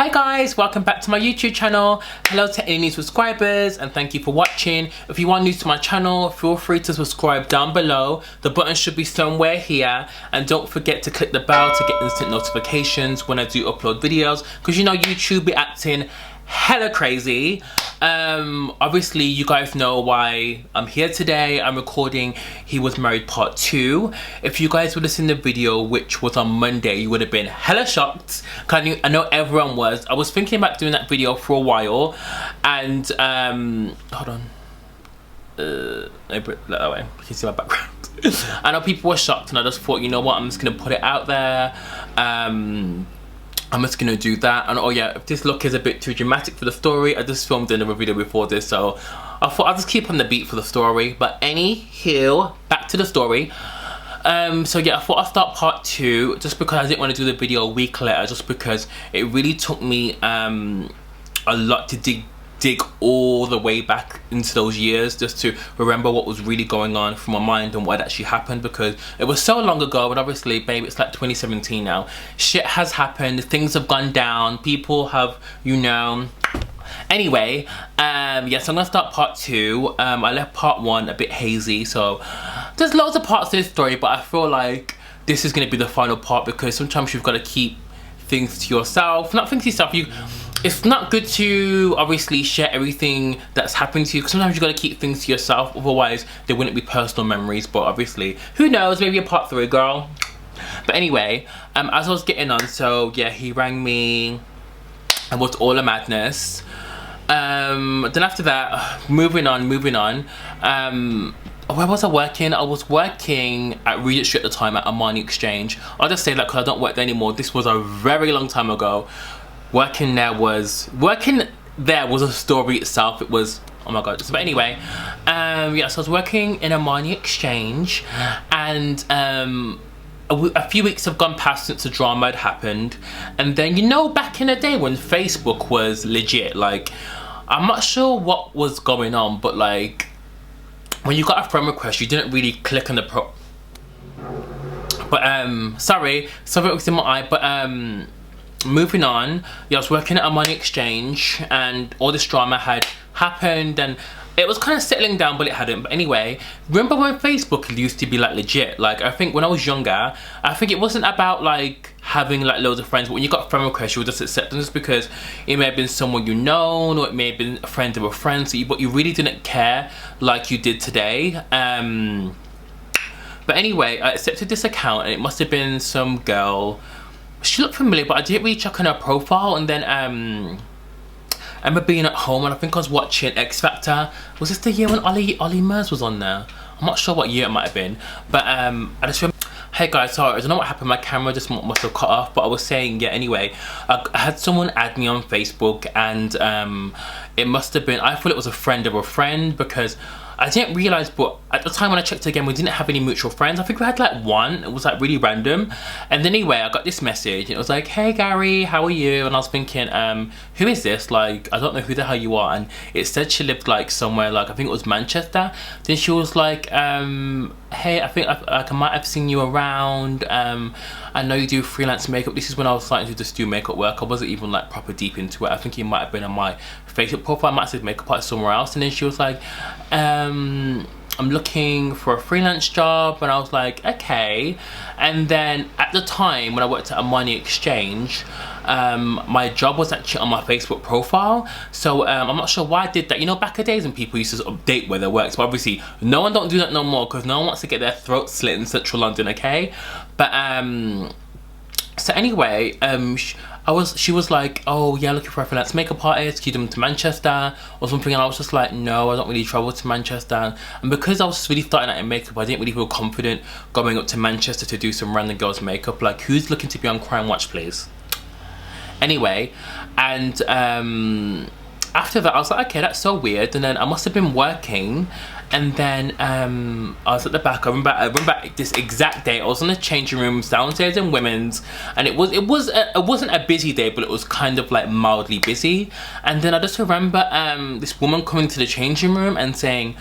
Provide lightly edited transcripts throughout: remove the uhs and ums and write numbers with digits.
Hi guys, welcome back to my YouTube channel. Hello to any new subscribers and thank you for watching. If you are new to my channel, feel free to subscribe down below. The button should be somewhere here, and don't forget to click the bell to get instant notifications when I do upload videos, because you know YouTube be acting hella crazy. Obviously you guys know why I'm here today. I'm recording He Was Married Part 2. If you guys would have seen the video which was on Monday, you would have been hella shocked. I know everyone was. I was thinking about doing that video for a while, and hold on, that way you can see my background. I know people were shocked, and I just thought, you know what, I'm just gonna put it out there. I'm just gonna do that. And oh yeah, if this look is a bit too dramatic for the story, I just filmed another video before this, so I thought I'll just keep on the beat for the story. But anywho, back to the story. So yeah, I thought I'd start part 2 just because I didn't want to do the video a week later, just because it really took me a lot to dig all the way back into those years just to remember what was really going on from my mind and what actually happened, because it was so long ago. But obviously, babe, it's like 2017 now. Shit has happened, things have gone down, people have, you know. Anyway, yes, I'm gonna start part 2. I left part 1 a bit hazy, so there's loads of parts to this story, but I feel like this is gonna be the final part, because sometimes you've got to keep things to yourself. Not things to yourself, it's not good to obviously share everything that's happened to you, because sometimes you got to keep things to yourself, otherwise they wouldn't be personal memories. But obviously, who knows, maybe a part 3, girl. But anyway, as I was getting on, so yeah, he rang me and was all a madness. Then after that, moving on, where was I working? I was working at Regent Street at the time at Armani Exchange. I'll just say that because I don't work there anymore. This was a very long time ago. Working there was a story itself. It was, oh my god. But anyway, yeah, so I was working in Armani Exchange, and a few weeks have gone past since the drama had happened. And then, you know, back in the day when Facebook was legit, like, I'm not sure what was going on, but like, when you got a friend request, you didn't really click on the sorry, something was in my eye. But moving on, yeah, I was working at a money exchange, and all this drama had happened, and it was kind of settling down, but it hadn't. But anyway, remember when Facebook used to be like legit? Like, I think when I was younger, I think it wasn't about like having like loads of friends, but when you got a friend request, you would just accept them, just because it may have been someone you know, or it may have been a friend of a friend, so but you really didn't care like you did today. But anyway, I accepted this account, and it must have been some girl. She looked familiar, but I didn't really check on her profile. And then I remember being at home, and I think I was watching X Factor. Was this the year when Ollie Murs was on there? I'm not sure what year it might have been, but I just remember. Hey guys, sorry, I don't know what happened. My camera just must have cut off. But I was saying, yeah. Anyway, I had someone add me on Facebook, and it must have been. I thought it was a friend of a friend, because I didn't realise, but at the time when I checked again, we didn't have any mutual friends. I think we had like one. It was like really random. And then anyway, I got this message, and it was like, hey Gary, how are you? And I was thinking, who is this? Like, I don't know who the hell you are. And it said she lived like somewhere, like I think it was Manchester. Then she was like, hey, I think I might have seen you around. I know you do freelance makeup. This is when I was starting to just do makeup work. I wasn't even like proper deep into it. I think it might have been on my Facebook profile. I might have said makeup artist somewhere else. And then she was like, I'm looking for a freelance job. And I was like, okay. And then at the time when I worked at Armani Exchange, my job was actually on my Facebook profile. So I'm not sure why I did that. You know, back in the days when people used to update where they work, but obviously no one don't do that no more, because no one wants to get their throat slit in central London, okay? But so anyway, she was like, oh yeah, looking for a freelance makeup artist, you come to Manchester or something. And I was just like, no, I don't really travel to Manchester. And because I was really starting out in makeup, I didn't really feel confident going up to Manchester to do some random girl's makeup. Like, who's looking to be on Crime Watch, please? Anyway, and after that I was like, okay, that's so weird. And then I must have been working, and then I was at the back. I remember this exact day. I was in the changing rooms downstairs in women's, and it wasn't a busy day, but it was kind of like mildly busy. And then I just remember this woman coming to the changing room and saying,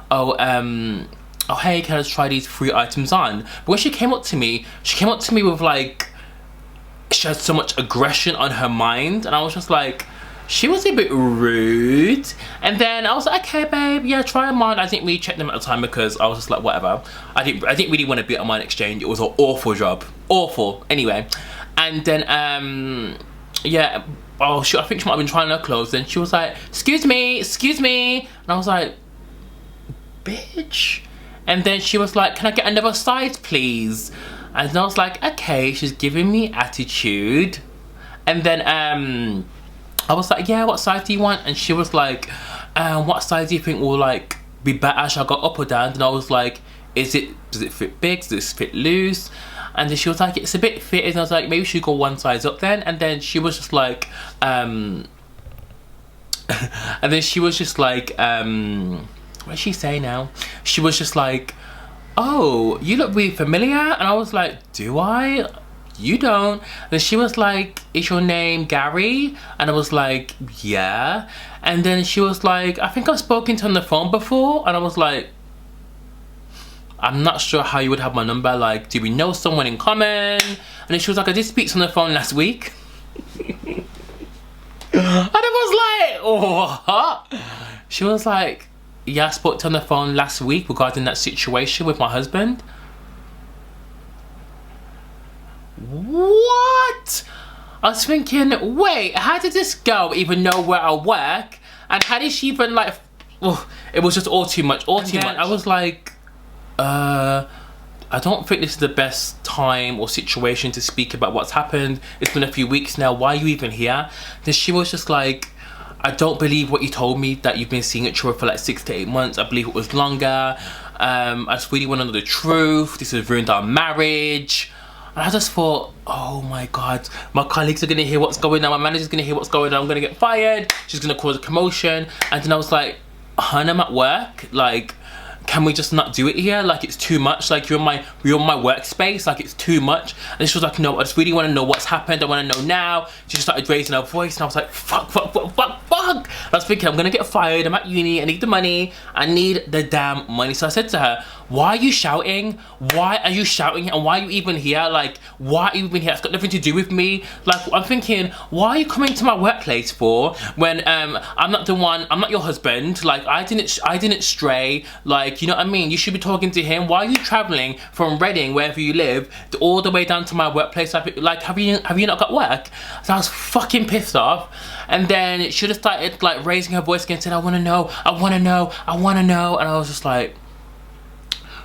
oh hey, can I just try these 3 items on? But when she came up to me with like she had so much aggression on her mind, and I was just like, she was a bit rude. And then I was like, okay babe, yeah, try them on. I didn't really check them at the time because I was just like, whatever. I didn't really want to be on my exchange. It was an awful job, awful. Anyway, and then yeah, oh I think she might have been trying her clothes. Then she was like, excuse me, and I was like, bitch. And then she was like, can I get another size please? And I was like, okay, she's giving me attitude. And then I was like, yeah, what size do you want? And she was like, what size do you think will like be better? Should I go up or down? And I was like, does it fit big? Does it fit loose? And then she was like, it's a bit fitted. And I was like, maybe we should go one size up then. And then she was just like, and then she was just like, what did she say now? She was just like, oh, you look really familiar. And I was like, do I? You don't. And she was like, is your name Gary? And I was like, yeah. And then she was like, I think I've spoken to her on the phone before. And I was like, I'm not sure how you would have my number. Like, do we know someone in common? And then she was like, I did speak to her on the phone last week. And I was like, oh, what? She was like, yeah, I spoke to her on the phone last week regarding that situation with my husband. What? I was thinking, wait, how did this girl even know where I work? And how did she even like, oh, it was just all too much, all too much. I was like, I don't think this is the best time or situation to speak about what's happened. It's been a few weeks now, why are you even here? Then she was just like, I don't believe what you told me, that you've been seeing each other for like 6 to 8 months. I believe it was longer. I just really want to know the truth. This has ruined our marriage. And I just thought, oh my God, my colleagues are gonna hear what's going on, my manager's gonna hear what's going on, I'm gonna get fired, she's gonna cause a commotion. And then I was like, hun, I'm at work, like, can we just not do it here? Like, it's too much. Like, you're in my workspace. Like, it's too much. And she was like, no, I just really want to know what's happened. I want to know now. She just started raising her voice, and I was like, fuck. I was thinking, I'm gonna get fired. I'm at uni. I need the money. I need the damn money. So I said to her, why are you shouting? Why are you shouting? And why are you even here? Like, why are you even here? It's got nothing to do with me. Like, I'm thinking, why are you coming to my workplace for when I'm not the one, I'm not your husband. Like, I didn't stray. Like, you know what I mean? You should be talking to him. Why are you traveling from Reading, wherever you live, all the way down to my workplace? Like, have you not got work? So I was fucking pissed off. And then she just started like raising her voice again, saying, I want to know. And I was just like,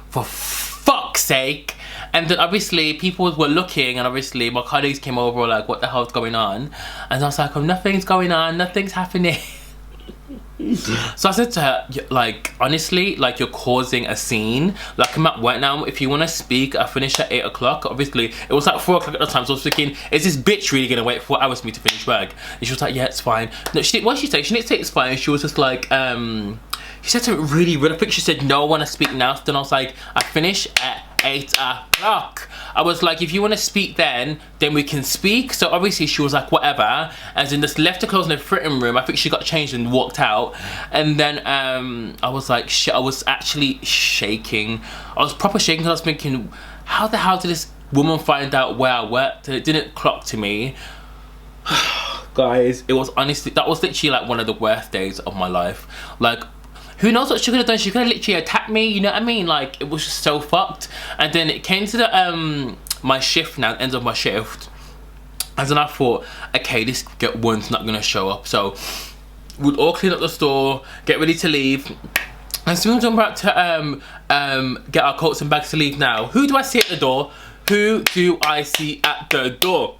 for fuck's sake. And then obviously people were looking, and obviously my colleagues came over like, what the hell's going on? And I was like, oh, nothing's going on, nothing's happening. So I said to her, like, honestly, like, you're causing a scene. Like, I'm at work now. If you want to speak, I finish at 8 o'clock. Obviously, it was like 4 o'clock at the time. So I was thinking, is this bitch really going to wait 4 hours for me to finish work? And she was like, yeah, it's fine. No, what did she say? She didn't say it's fine. She was just like, she said something really rude. I think she said, no, I want to speak now. Then I was like, I finish at 8 o'clock. I was like, if you want to speak then we can speak. So obviously she was like, whatever, and then just left her clothes in the fitting room. I think she got changed and walked out. And then I was like, shit, I was actually shaking. I was proper shaking, because I was thinking, how the hell did this woman find out where I worked? And it didn't clock to me. Guys, it was honestly, that was literally like one of the worst days of my life. Like, who knows what she could have done? She could have literally attacked me, you know what I mean? Like, it was just so fucked. And then it came to the my shift now, end of my shift. And then I thought, okay, this one's not gonna show up. So we'd all clean up the store, get ready to leave. And soon as I'm about to get our coats and bags to leave now, who do I see at the door? Who do I see at the door?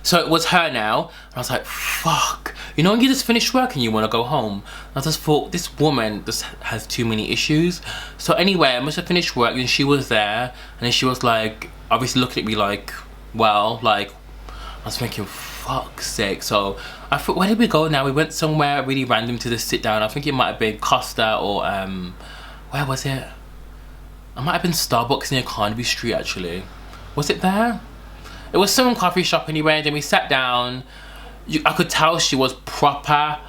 So it was her now, and I was like, fuck. You know when you just finish work and you want to go home? I just thought, this woman just has too many issues. So anyway, I must have finished work, and she was there, and then she was like, obviously looking at me like, well, like, I was thinking, fuck's sake. So I thought, where did we go now? We went somewhere really random to just sit down. I think it might have been Costa or, where was it? It might have been Starbucks near Carnaby Street, actually. Was it there? It was some coffee shop anyway, and then we sat down. I could tell she was proper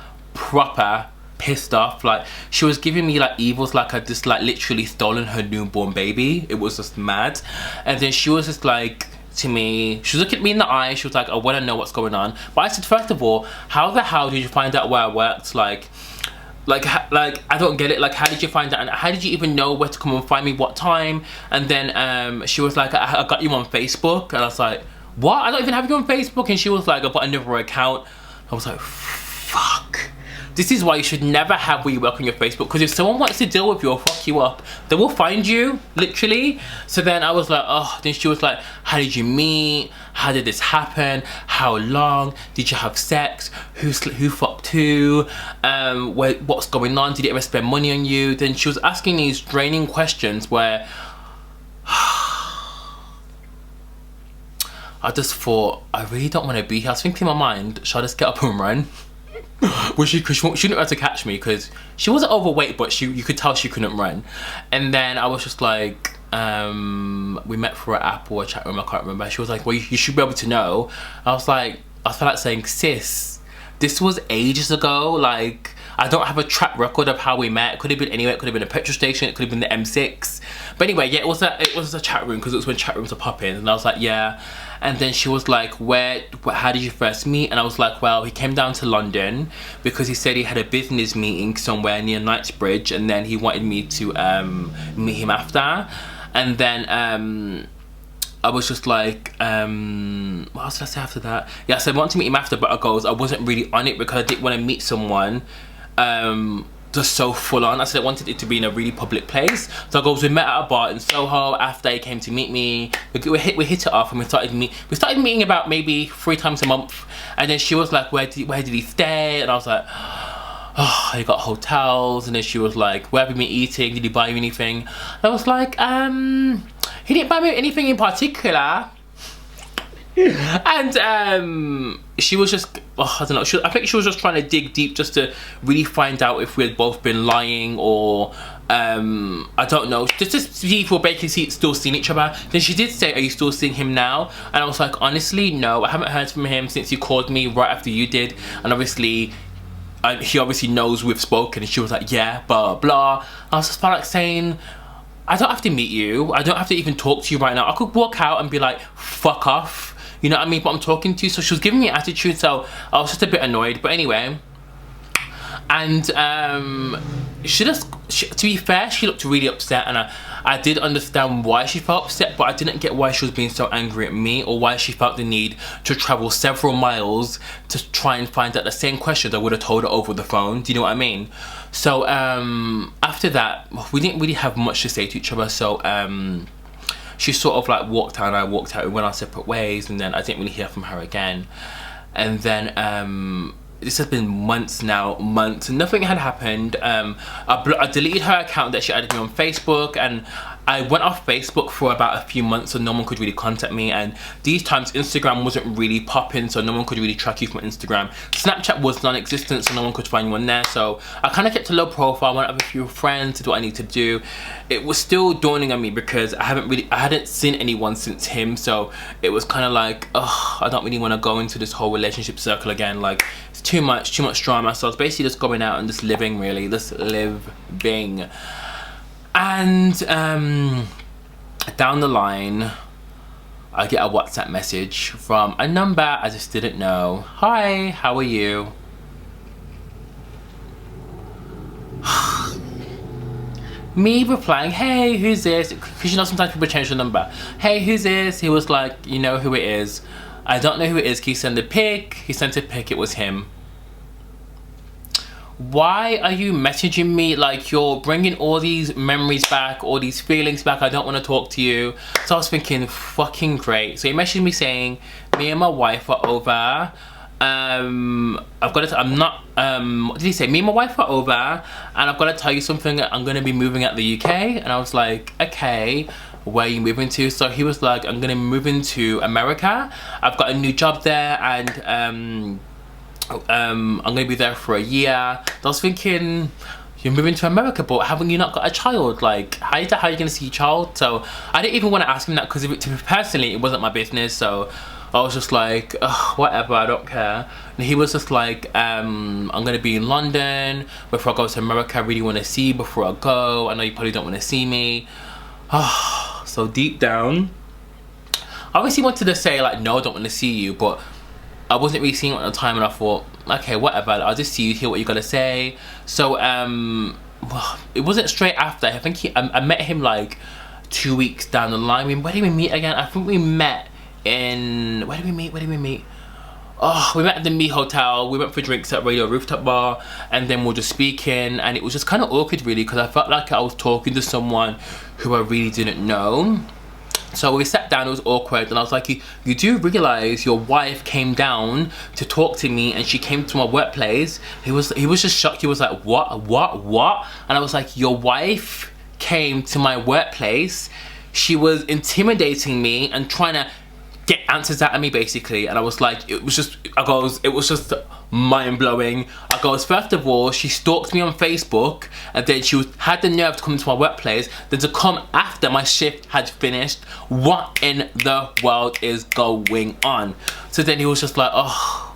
pissed off. Like, she was giving me like evils, like I just like literally stolen her newborn baby. It was just mad. And then she was just like to me. She was looking at me in the eye. She was like, I want to know what's going on. But I said, first of all, how the hell did you find out where I worked? Like I don't get it. Like, how did you find out? And how did you even know where to come and find me, what time? And then she was like, I got you on Facebook. And I was like, what? I don't even have you on Facebook. And she was like, I got another account. I was like, fuck. This is why you should never have where you work on your Facebook, because if someone wants to deal with you or fuck you up, they will find you, literally. So then I was like, oh, then she was like, how did you meet? How did this happen? How long? Did you have sex? Who fucked who? What's going on? Did he ever spend money on you? Then she was asking these draining questions where I just thought, I really don't want to be here. I was thinking in my mind, should I just get up and run? Well, she shouldn't be able to catch me because she wasn't overweight, but you could tell she couldn't run. And then I was just like, we met for an app or a chat room, I can't remember. She was like, well, you should be able to know. I was like, I felt like saying, sis, this was ages ago. Like, I don't have a track record of how we met. It could have been anywhere. It could have been a petrol station. It could have been the M6. But anyway, yeah, it was a chat room because it was when chat rooms were popping. And I was like, yeah. And then she was like, how did you first meet? And I was like, well, he came down to London because he said he had a business meeting somewhere near Knightsbridge, and then he wanted me to meet him after. And then I was just like, what else did I say after that? Yeah, so I wanted to meet him after, but I wasn't really on it because I didn't want to meet someone just so full on. I said I wanted it to be in a really public place. So we met at a bar in Soho. After he came to meet me, we hit it off, and we started meeting about maybe 3 times a month. And then she was like, where did he stay? And I was like, oh, he got hotels. And then she was like, where have you been eating? Did he buy you anything? And I was like, he didn't buy me anything in particular. And she was just, I don't know, I think she was just trying to dig deep just to really find out if we had both been lying, or I don't know, just to see if we're basically still seeing each other. Then she did say, are you still seeing him now? And I was like, honestly, no, I haven't heard from him since you called me right after you did. And obviously he obviously knows we've spoken. And she was like, yeah, blah blah. I was just felt like saying, I don't have to meet you, I don't have to even talk to you right now. I could walk out and be like, fuck off. You know what I mean? But I'm talking to you. So she was giving me attitude, so I was just a bit annoyed. But anyway, and to be fair, she looked really upset, and I did understand why she felt upset, but I didn't get why she was being so angry at me, or why she felt the need to travel several miles to try and find out the same questions I would have told her over the phone. Do you know what I mean? So after that, we didn't really have much to say to each other. So she sort of like walked out and I walked out. We went our separate ways, and then I didn't really hear from her again. And then this has been months now, and nothing had happened. I deleted her account that she added me on Facebook, and I went off Facebook for about a few months, so no one could really contact me. And these times Instagram wasn't really popping, so no one could really track you from Instagram. Snapchat was non-existent, so no one could find you on there. So I kind of kept a low profile, went up with a few friends, did what I need to do. It was still dawning on me because I hadn't seen anyone since him, so it was kind of like, oh, I don't really want to go into this whole relationship circle again. Like, it's too much drama. So I was basically just going out and just living, really, just living. And down the line, I get a WhatsApp message from a number I just didn't know. Hi, how are you? Me replying, hey, who's this? Because you know sometimes people change the number. Hey, who's this? He was like, you know who it is. I don't know who it is. Can you send a pic? He sent a pic, it was him. Why are you messaging me like you're bringing all these memories back, all these feelings back? I don't want to talk to you. So I was thinking, fucking great. So he messaged me saying, me and my wife are over. What did he say? Me and my wife are over, and I've got to tell you something. I'm going to be moving out the UK. And I was like, okay, where are you moving to? So he was like, I'm going to be moving to America. I've got a new job there, and I'm gonna be there for a year. I was thinking, you're moving to America, but haven't you not got a child? Like, how are you gonna see your child? So I didn't even want to ask him that, because personally, it wasn't my business. So I was just like, whatever, I don't care. And he was just like, I'm gonna be in London before I go to America. I really want to see you before I go. I know you probably don't want to see me. So deep down, obviously wanted to say like, no, I don't want to see you, but I wasn't really seeing it at the time, and I thought, okay, whatever, I'll just see you, hear what you gotta say. So well, it wasn't straight after. I think I met him like 2 weeks down the line. I mean, where did we meet again? I think we met in, where did we meet? Oh, we met at the Me Hotel. We went for drinks at Radio Rooftop Bar, and then we were just speaking, and it was just kind of awkward really, because I felt like I was talking to someone who I really didn't know. So we sat down, it was awkward, and I was like, you do realize your wife came down to talk to me, and she came to my workplace. He was just shocked. He was like, what? And I was like, your wife came to my workplace. She was intimidating me and trying to get answers out of me basically. And I was like, it was just mind-blowing. I goes, first of all, she stalked me on Facebook, and then she had the nerve to come to my workplace, then to come after my shift had finished. What in the world is going on? So then he was just like, oh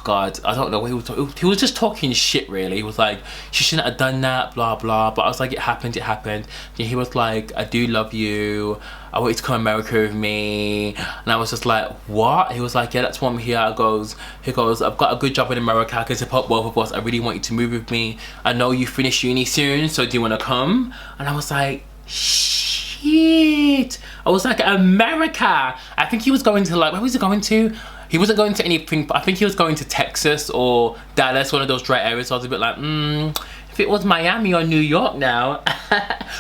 God, I don't know what he was just talking shit really. He was like, she shouldn't have done that, blah blah. But I was like, it happened. Then he was like, I do love you, I want you to come to America with me. And I was just like, what? He was like, yeah, that's why I'm here. He goes, I've got a good job in America, I can support both of us, I really want you to move with me. I know you finish uni soon, so do you want to come? And I was like, shit. I was like, America. I think he was going to, like, where was he going to? He wasn't going to anything, but I think he was going to Texas or Dallas, one of those dry areas. So I was a bit like, if it was Miami or New York now.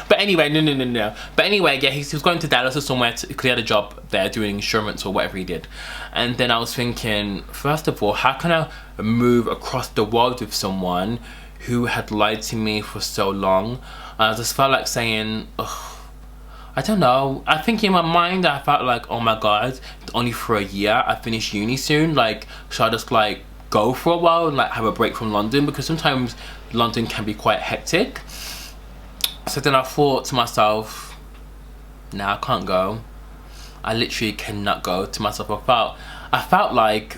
But anyway, no. But anyway, yeah, he was going to Dallas or somewhere because he had a job there doing insurance or whatever he did. And then I was thinking, first of all, how can I move across the world with someone who had lied to me for so long? I just felt like saying, ugh. I don't know, I think in my mind I felt like, oh my God, it's only for a year, I finish uni soon, like, should I just like go for a while and like have a break from London, because sometimes London can be quite hectic. So then I thought to myself, nah, I can't go. I literally cannot go. To myself, I felt like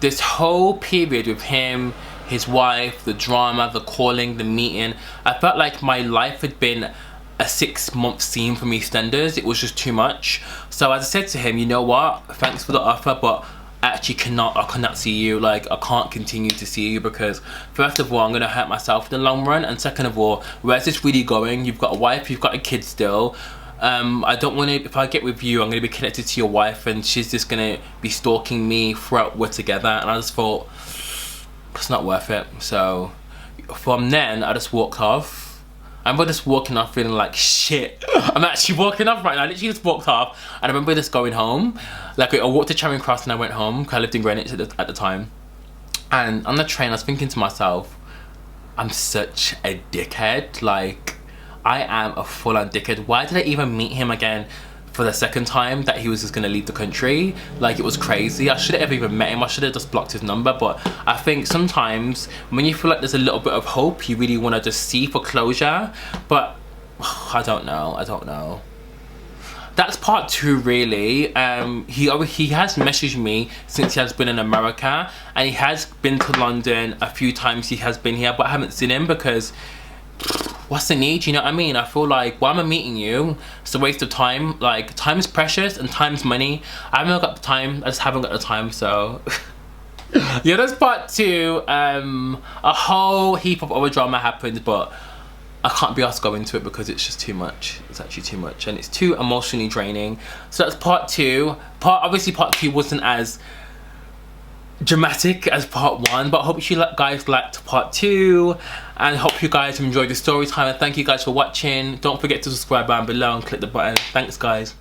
this whole period with him, his wife, the drama, the calling, the meeting, I felt like my life had been a 6-month scene from EastEnders. It was just too much. So as I said to him, you know what, thanks for the offer, but I cannot see you. Like, I can't continue to see you, because first of all, I'm gonna hurt myself in the long run, and second of all, where's this really going? You've got a wife, you've got a kid still. I don't want to, if I get with you, I'm gonna be connected to your wife, and she's just gonna be stalking me throughout we're together. And I just thought, it's not worth it. So from then I just walked off. I'm just walking off feeling like shit. I'm actually walking off right now. I literally just walked off, and I remember just going home. Like, I walked to Charing Cross and I went home, because I lived in Greenwich at the time. And on the train I was thinking to myself, I'm such a dickhead. Like, I am a full-on dickhead. Why did I even meet him again for the second time, that he was just gonna leave the country? Like, it was crazy. I shouldn't have even met him. I should have just blocked his number. But I think sometimes when you feel like there's a little bit of hope, you really want to just see for closure. But I don't know. That's part 2 really. He has messaged me since he has been in America, and he has been to London a few times. He has been here, but I haven't seen him because what's the need, you know what I mean? I feel like, why am I meeting you? It's a waste of time. Like, time is precious and time's money. I haven't got the time. I just haven't got the time. So yeah, that's part 2. A whole heap of other drama happened, but I can't be asked to go into it because it's just too much. It's actually too much, and it's too emotionally draining. So that's part 2. Obviously part 2 wasn't as dramatic as part 1, but I hope you guys liked part 2, and hope you guys enjoyed the story time, and thank you guys for watching. Don't forget to subscribe down below and click the button. Thanks guys.